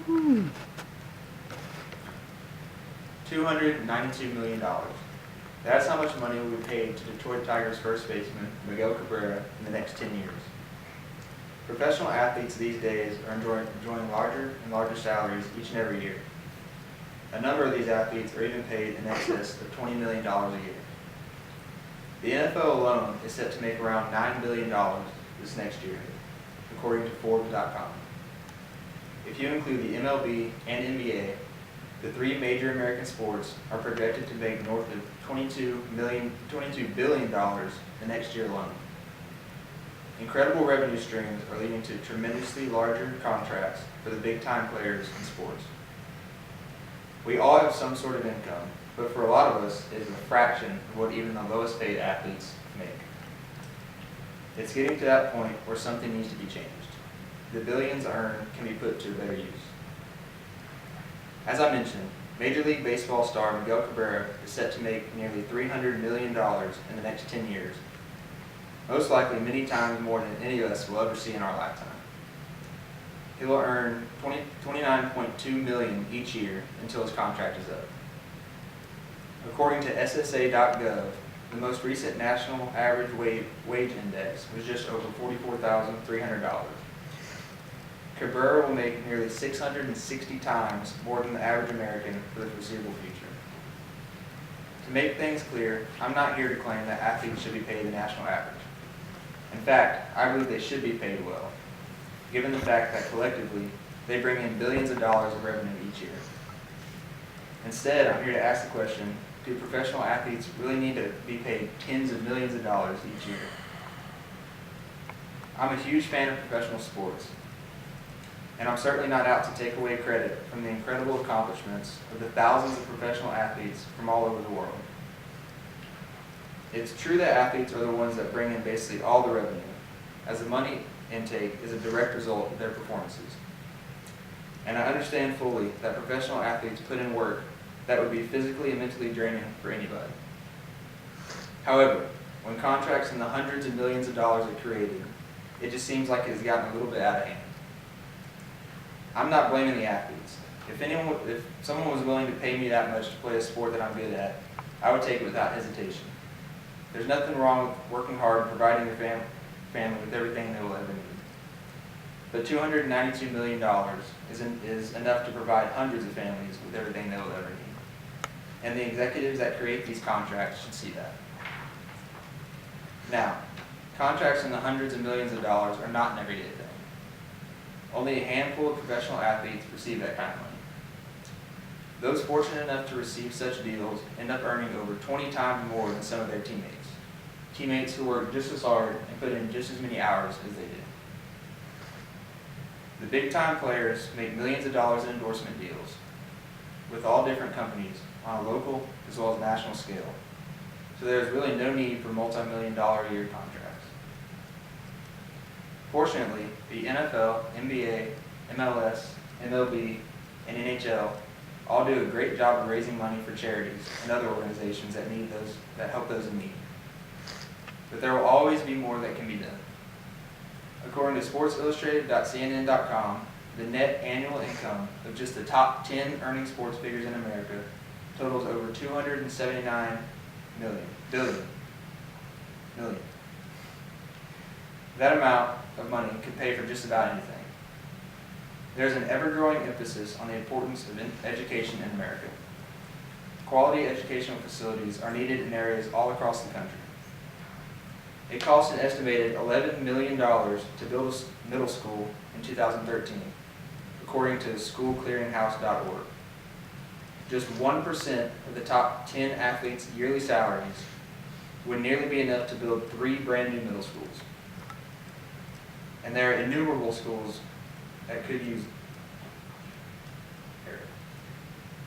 $292 million. That's how much money will be paid to Detroit Tigers first baseman Miguel Cabrera in the next 10 years. Professional athletes these days are enjoying larger and larger salaries each and every year. A number of these athletes are even paid in excess of $20 million a year. The NFL alone is set to make around $9 billion this next year, according to Forbes.com. If you include the MLB and NBA, the three major American sports are projected to make north of $22 billion the next year alone. Incredible revenue streams are leading to tremendously larger contracts for the big-time players in sports. We all have some sort of income, but for a lot of us, it is a fraction of what even the lowest paid athletes make. It's getting to that point where something needs to be changed. The billions earned can be put to better use. As I mentioned, Major League Baseball star Miguel Cabrera is set to make nearly $300 million in the next 10 years, most likely many times more than any of us will ever see in our lifetime. He will earn $29.2 million each year until his contract is up. According to SSA.gov, the most recent national average wage index was just over $44,300. Cabrera will make nearly 660 times more than the average American for the foreseeable future. To make things clear, I'm not here to claim that athletes should be paid the national average. In fact, I believe they should be paid well, given the fact that collectively, they bring in billions of dollars of revenue each year. Instead, I'm here to ask the question, do professional athletes really need to be paid tens of millions of dollars each year? I'm a huge fan of professional sports, and I'm certainly not out to take away credit from the incredible accomplishments of the thousands of professional athletes from all over the world. It's true that athletes are the ones that bring in basically all the revenue, as the money intake is a direct result of their performances. And I understand fully that professional athletes put in work that would be physically and mentally draining for anybody. However, when contracts in the hundreds of millions of dollars are created, it just seems like it has gotten a little bit out of hand. I'm not blaming the athletes. If someone was willing to pay me that much to play a sport that I'm good at, I would take it without hesitation. There's nothing wrong with working hard and providing your family with everything they will ever need. But $292 million is enough to provide hundreds of families with everything they will ever need. And the executives that create these contracts should see that. Now, contracts in the hundreds of millions of dollars are not an everyday thing. Only a handful of professional athletes receive that kind of money. Those fortunate enough to receive such deals end up earning over 20 times more than some of their teammates. Teammates who work just as hard and put in just as many hours as they do. The big-time players make millions of dollars in endorsement deals with all different companies on a local as well as national scale. So there's really no need for multi-million-dollar-a-year contracts. Fortunately, the NFL, NBA, MLS, MLB, and NHL all do a great job of raising money for charities and other organizations that help those in need. But there will always be more that can be done. According to SportsIllustrated.cnn.com, the net annual income of just the top 10 earning sports figures in America totals over $279 billion. That amount of money could pay for just about anything. There's an ever-growing emphasis on the importance of education in America. Quality educational facilities are needed in areas all across the country. It cost an estimated $11 million to build a middle school in 2013, according to schoolclearinghouse.org. Just 1% of the top 10 athletes' yearly salaries would nearly be enough to build 3 brand new middle schools. And there are innumerable schools that could use it.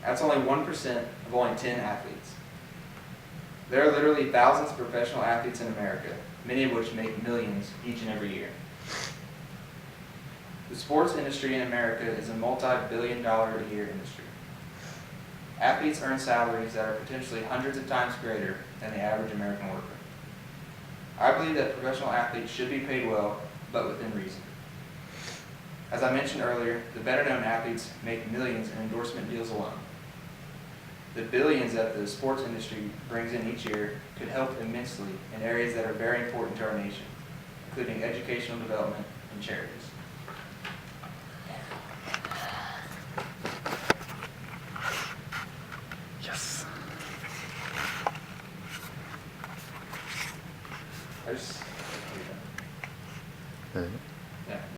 That's only 1% of only 10 athletes. There are literally thousands of professional athletes in America, many of which make millions each and every year. The sports industry in America is a multi-billion-dollar-a-year industry. Athletes earn salaries that are potentially hundreds of times greater than the average American worker. I believe that professional athletes should be paid well, but within reason. As I mentioned earlier, the better-known athletes make millions in endorsement deals alone. The billions that the sports industry brings in each year could help immensely in areas that are very important to our nation, including educational development and charities. Yes. I just, 네.